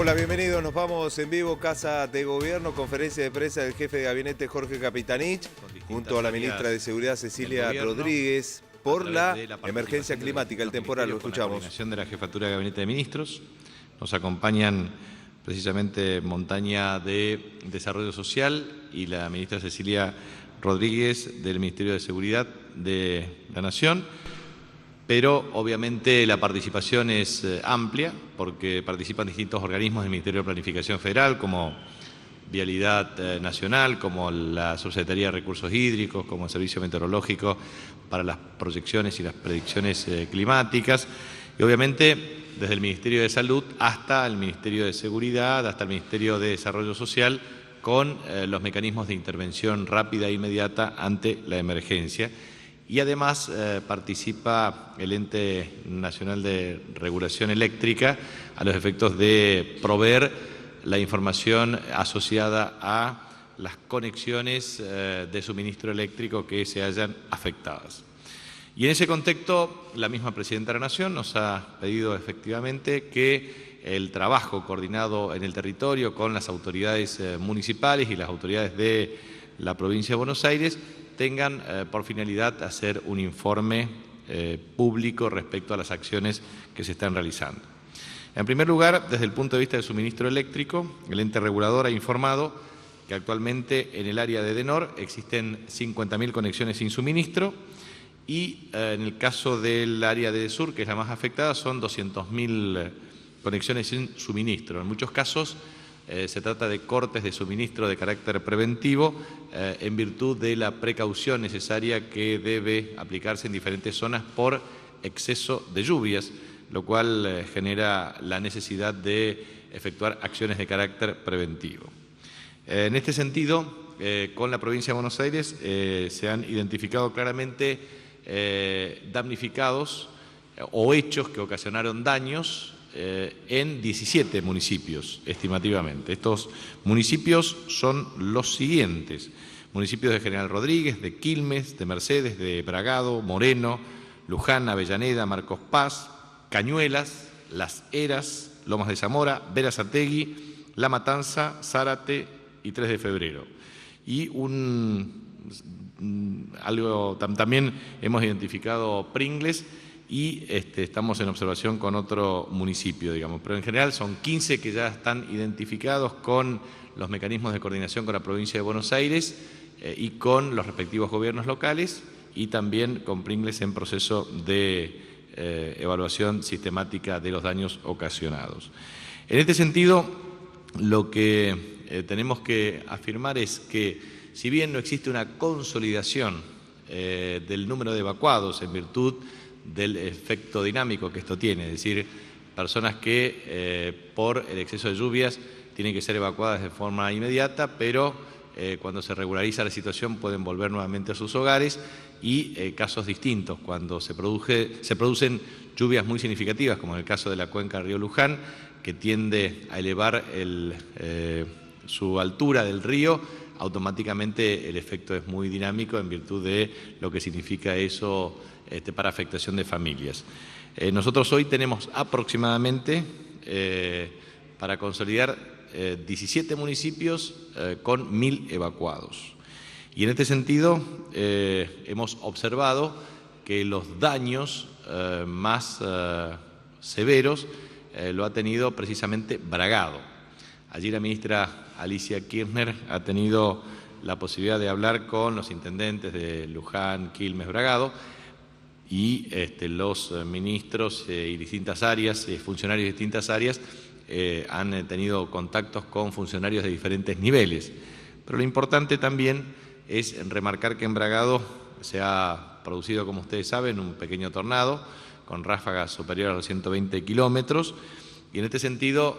Hola, bienvenidos. Nos vamos en vivo, Casa de Gobierno, conferencia de prensa del jefe de gabinete Jorge Capitanich, junto a la ministra de Seguridad Cecilia Rodríguez, por la emergencia climática, el temporal. Lo escuchamos. La coordinación de la Jefatura de Gabinete de Ministros. Nos acompañan precisamente Montaña de Desarrollo Social y la ministra Cecilia Rodríguez del Ministerio de Seguridad de la Nación. Pero obviamente la participación es amplia porque participan distintos organismos del Ministerio de Planificación Federal, como Vialidad Nacional, como la Subsecretaría de Recursos Hídricos, como el Servicio Meteorológico para las proyecciones y las predicciones climáticas, y obviamente desde el Ministerio de Salud hasta el Ministerio de Seguridad, hasta el Ministerio de Desarrollo Social, con los mecanismos de intervención rápida e inmediata ante la emergencia. Y además participa el Ente Nacional de Regulación Eléctrica a los efectos de proveer la información asociada a las conexiones de suministro eléctrico que se hayan afectadas. Y en ese contexto, la misma Presidenta de la Nación nos ha pedido efectivamente que el trabajo coordinado en el territorio con las autoridades municipales y las autoridades de la provincia de Buenos Aires tengan por finalidad hacer un informe público respecto a las acciones que se están realizando. En primer lugar, desde el punto de vista del suministro eléctrico, el ente regulador ha informado que actualmente en el área de Edenor existen 50.000 conexiones sin suministro y en el caso del área de Sur, que es la más afectada, son 200.000 conexiones sin suministro. En muchos casos se trata de cortes de suministro de carácter preventivo en virtud de la precaución necesaria que debe aplicarse en diferentes zonas por exceso de lluvias, lo cual genera la necesidad de efectuar acciones de carácter preventivo. En este sentido, con la provincia de Buenos Aires se han identificado claramente damnificados o hechos que ocasionaron daños en 17 municipios, estimativamente. Estos municipios son los siguientes: municipios de General Rodríguez, de Quilmes, de Mercedes, de Bragado, Moreno, Luján, Avellaneda, Marcos Paz, Cañuelas, Las Heras, Lomas de Zamora, Berazategui, La Matanza, Zárate y 3 de Febrero. Y también hemos identificado Pringles y estamos en observación con otro municipio, digamos. Pero en general son 15 que ya están identificados con los mecanismos de coordinación con la provincia de Buenos Aires y con los respectivos gobiernos locales, y también con Pringles en proceso de evaluación sistemática de los daños ocasionados. En este sentido, lo que tenemos que afirmar es que, si bien no existe una consolidación del número de evacuados en virtud del efecto dinámico que esto tiene, es decir, personas que por el exceso de lluvias tienen que ser evacuadas de forma inmediata, pero cuando se regulariza la situación pueden volver nuevamente a sus hogares, y casos distintos, cuando se producen lluvias muy significativas, como en el caso de la cuenca del río Luján, que tiende a elevar su altura del río, automáticamente el efecto es muy dinámico en virtud de lo que significa eso para afectación de familias. Nosotros hoy tenemos aproximadamente, para consolidar, 17 municipios con 1.000 evacuados. Y en este sentido hemos observado que los daños más severos lo ha tenido precisamente Bragado. Allí la ministra Alicia Kirchner ha tenido la posibilidad de hablar con los intendentes de Luján, Quilmes, Bragado, y los ministros y distintas áreas, funcionarios de distintas áreas, han tenido contactos con funcionarios de diferentes niveles. Pero lo importante también es remarcar que en Bragado se ha producido, como ustedes saben, un pequeño tornado con ráfagas superiores a los 120 kilómetros, y en este sentido,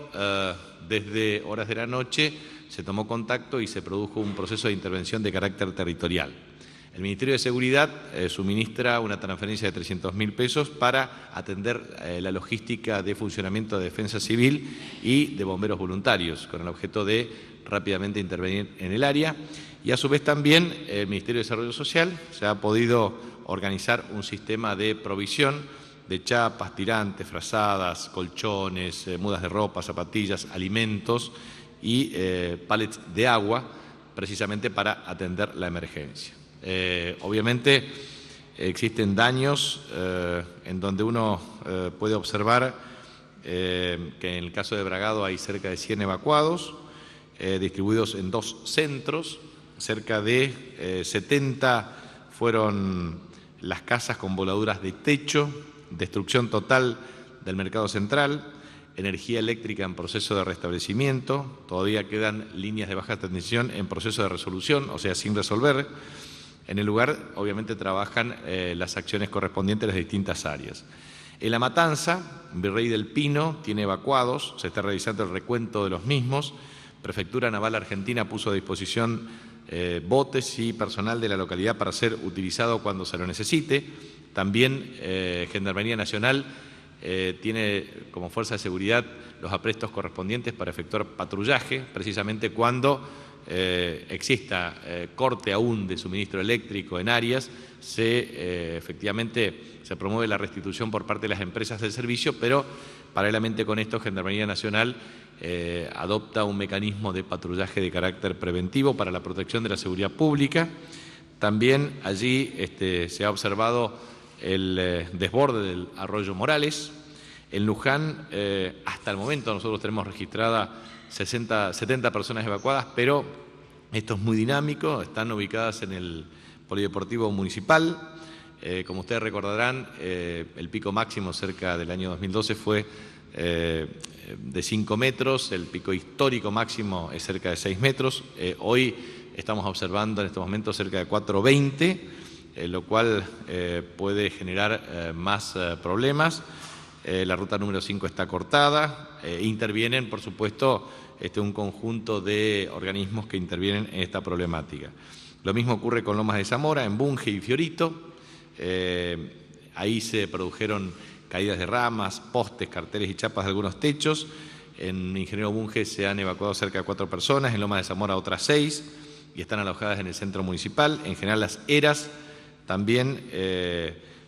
desde horas de la noche se tomó contacto y se produjo un proceso de intervención de carácter territorial. El Ministerio de Seguridad suministra una transferencia de 300.000 pesos para atender la logística de funcionamiento de defensa civil y de bomberos voluntarios, con el objeto de rápidamente intervenir en el área. Y a su vez también el Ministerio de Desarrollo Social se ha podido organizar un sistema de provisión de chapas, tirantes, frazadas, colchones, mudas de ropa, zapatillas, alimentos y pallets de agua, precisamente para atender la emergencia. Obviamente existen daños en donde uno puede observar que en el caso de Bragado hay cerca de 100 evacuados, distribuidos en 2 centros, cerca de 70 fueron las casas con voladuras de techo, destrucción total del mercado central, energía eléctrica en proceso de restablecimiento, todavía quedan líneas de baja tensión en proceso de resolución, o sea, sin resolver. En el lugar, obviamente, trabajan las acciones correspondientes a las distintas áreas. En La Matanza, Virrey del Pino tiene evacuados, se está realizando el recuento de los mismos. Prefectura Naval Argentina puso a disposición botes y personal de la localidad para ser utilizado cuando se lo necesite. También Gendarmería Nacional tiene como fuerza de seguridad los aprestos correspondientes para efectuar patrullaje, precisamente cuando exista corte aún de suministro eléctrico en áreas, efectivamente se promueve la restitución por parte de las empresas del servicio, pero paralelamente con esto Gendarmería Nacional adopta un mecanismo de patrullaje de carácter preventivo para la protección de la seguridad pública. También allí se ha observado el desborde del arroyo Morales. En Luján, hasta el momento nosotros tenemos registrada 70 personas evacuadas, pero esto es muy dinámico, están ubicadas en el Polideportivo Municipal. Como ustedes recordarán, el pico máximo cerca del año 2012 fue de 5 metros, el pico histórico máximo es cerca de 6 metros. Hoy estamos observando en estos momentos cerca de 4,20, lo cual puede generar más problemas. La ruta número 5 está cortada. Intervienen, por supuesto, un conjunto de organismos que intervienen en esta problemática. Lo mismo ocurre con Lomas de Zamora, en Bunge y Fiorito. Ahí se produjeron caídas de ramas, postes, carteles y chapas de algunos techos. En Ingeniero Bunge se han evacuado cerca de 4 personas, en Lomas de Zamora otras 6 y están alojadas en el centro municipal. En general las eras también,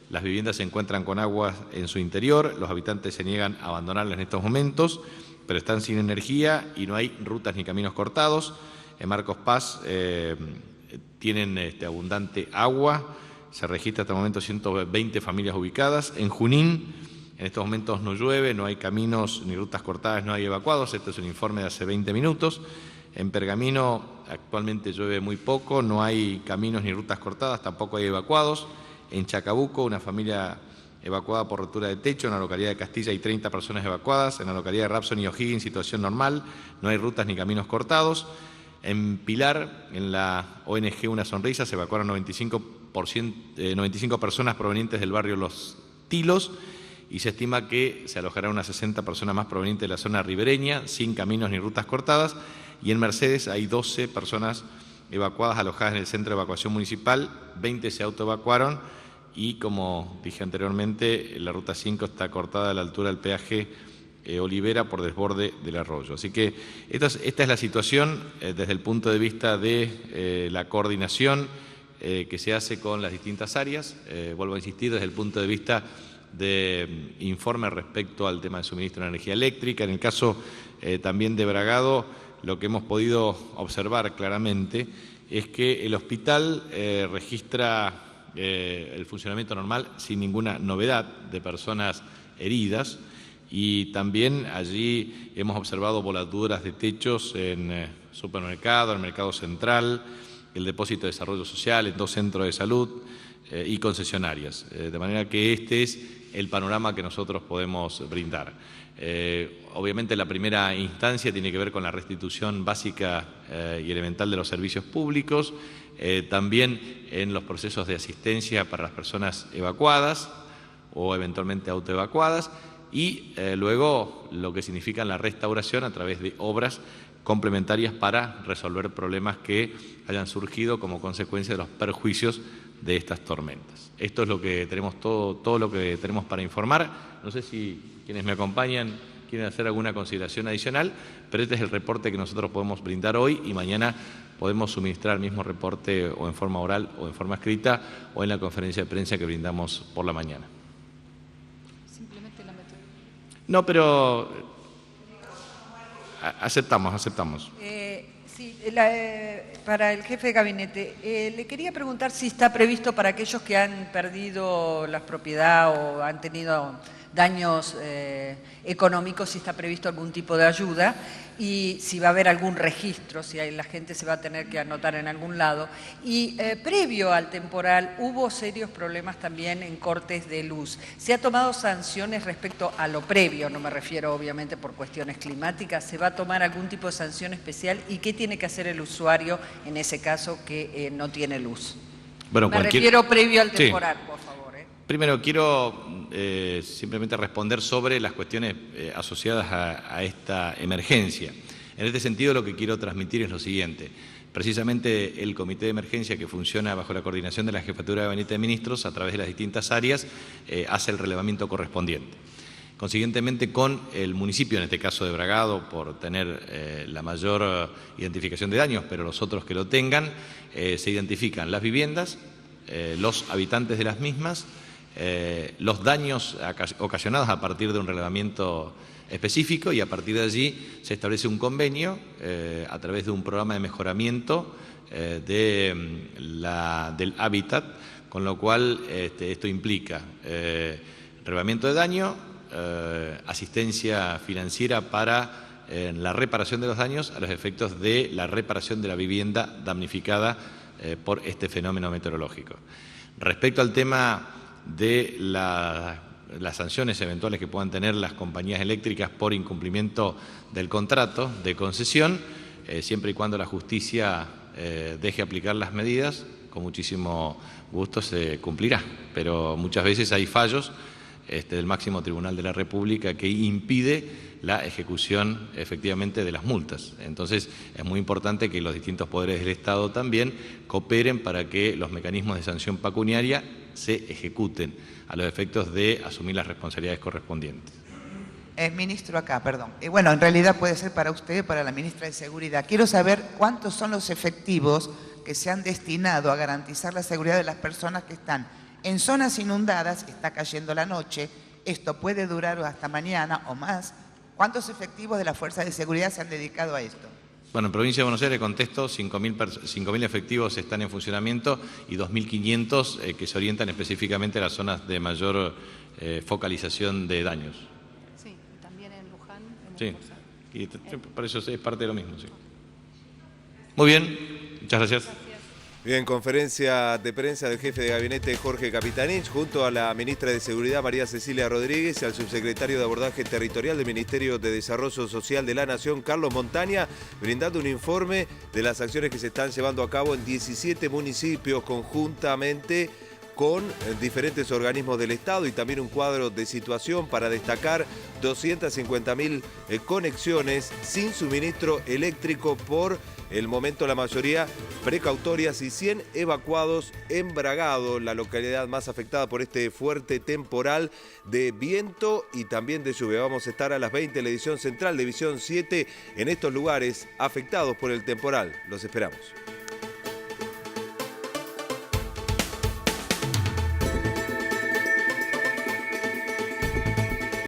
las viviendas se encuentran con agua en su interior, los habitantes se niegan a abandonarlas en estos momentos, pero están sin energía y no hay rutas ni caminos cortados. En Marcos Paz tienen abundante agua, se registra hasta el momento 120 familias ubicadas. En Junín, en estos momentos no llueve, no hay caminos ni rutas cortadas, no hay evacuados. Este es un informe de hace 20 minutos. En Pergamino actualmente llueve muy poco, no hay caminos ni rutas cortadas, tampoco hay evacuados. En Chacabuco, una familia evacuada por rotura de techo. En la localidad de Castilla hay 30 personas evacuadas. En la localidad de Rapson y O'Higgins, situación normal, no hay rutas ni caminos cortados. En Pilar, en la ONG Una Sonrisa, se evacuaron 95 personas provenientes del barrio Los Tilos y se estima que se alojarán unas 60 personas más provenientes de la zona ribereña, sin caminos ni rutas cortadas. Y en Mercedes hay 12 personas evacuadas, alojadas en el centro de evacuación municipal, 20 se autoevacuaron y, como dije anteriormente, la ruta 5 está cortada a la altura del peaje Olivera por desborde del arroyo. Así que esta es la situación desde el punto de vista de la coordinación que se hace con las distintas áreas. Vuelvo a insistir, desde el punto de vista de informe respecto al tema de suministro de energía eléctrica. En el caso también de Bragado, lo que hemos podido observar claramente es que el hospital registra el funcionamiento normal sin ninguna novedad de personas heridas, y también allí hemos observado voladuras de techos en supermercado, en el mercado central, el depósito de desarrollo social, en 2 centros de salud y concesionarias. De manera que este es el panorama que nosotros podemos brindar. Obviamente la primera instancia tiene que ver con la restitución básica y elemental de los servicios públicos, también en los procesos de asistencia para las personas evacuadas o eventualmente autoevacuadas, y luego lo que significa la restauración a través de obras complementarias para resolver problemas que hayan surgido como consecuencia de los perjuicios de estas tormentas. Esto es lo que tenemos, todo lo que tenemos para informar. No sé si quienes me acompañan quieren hacer alguna consideración adicional, pero este es el reporte que nosotros podemos brindar hoy, y mañana podemos suministrar el mismo reporte o en forma oral o en forma escrita o en la conferencia de prensa que brindamos por la mañana. No, pero aceptamos. Sí, para el jefe de gabinete, le quería preguntar si está previsto para aquellos que han perdido la propiedad o han tenido daños económicos, si está previsto algún tipo de ayuda y si va a haber algún registro, si la gente se va a tener que anotar en algún lado. Y previo al temporal hubo serios problemas también en cortes de luz. ¿Se ha tomado sanciones respecto a lo previo? No me refiero obviamente por cuestiones climáticas. ¿Se va a tomar algún tipo de sanción especial? ¿Y qué tiene que hacer el usuario en ese caso que no tiene luz? Bueno, me refiero previo al temporal, por favor. Primero, quiero simplemente responder sobre las cuestiones asociadas a esta emergencia. En este sentido, lo que quiero transmitir es lo siguiente. Precisamente el Comité de Emergencia, que funciona bajo la coordinación de la Jefatura de Gabinete de Ministros, a través de las distintas áreas, hace el relevamiento correspondiente. Consiguientemente, con el municipio, en este caso de Bragado, por tener la mayor identificación de daños, pero los otros que lo tengan, se identifican las viviendas, los habitantes de las mismas, los daños ocasionados a partir de un relevamiento específico, y a partir de allí se establece un convenio a través de un programa de mejoramiento del hábitat, con lo cual esto implica relevamiento de daño, asistencia financiera para la reparación de los daños a los efectos de la reparación de la vivienda damnificada por este fenómeno meteorológico. Respecto al tema de las sanciones eventuales que puedan tener las compañías eléctricas por incumplimiento del contrato de concesión, siempre y cuando la justicia deje aplicar las medidas, con muchísimo gusto se cumplirá. Pero muchas veces hay fallos del máximo tribunal de la República que impide la ejecución efectivamente de las multas. Entonces es muy importante que los distintos poderes del Estado también cooperen para que los mecanismos de sanción pecuniaria se ejecuten a los efectos de asumir las responsabilidades correspondientes. Ministro, acá, perdón. Bueno, en realidad puede ser para usted, para la ministra de Seguridad. Quiero saber cuántos son los efectivos que se han destinado a garantizar la seguridad de las personas que están en zonas inundadas, está cayendo la noche, esto puede durar hasta mañana o más. ¿Cuántos efectivos de la Fuerza de Seguridad se han dedicado a esto? Bueno, en Provincia de Buenos Aires, contesto, 5.000 efectivos están en funcionamiento y 2.500 que se orientan específicamente a las zonas de mayor focalización de daños. Sí, también en Luján. Sí, y por eso es parte de lo mismo, sí. Muy bien, muchas gracias. Bien, conferencia de prensa del jefe de gabinete Jorge Capitanich junto a la ministra de Seguridad María Cecilia Rodríguez y al subsecretario de Abordaje Territorial del Ministerio de Desarrollo Social de la Nación, Carlos Montaña, brindando un informe de las acciones que se están llevando a cabo en 17 municipios conjuntamente con diferentes organismos del Estado y también un cuadro de situación para destacar 250.000 conexiones sin suministro eléctrico por el momento, la mayoría precautorias, y 100 evacuados en Bragado, la localidad más afectada por este fuerte temporal de viento y también de lluvia. Vamos a estar a las 20 en la edición central de Visión 7 en estos lugares afectados por el temporal. Los esperamos.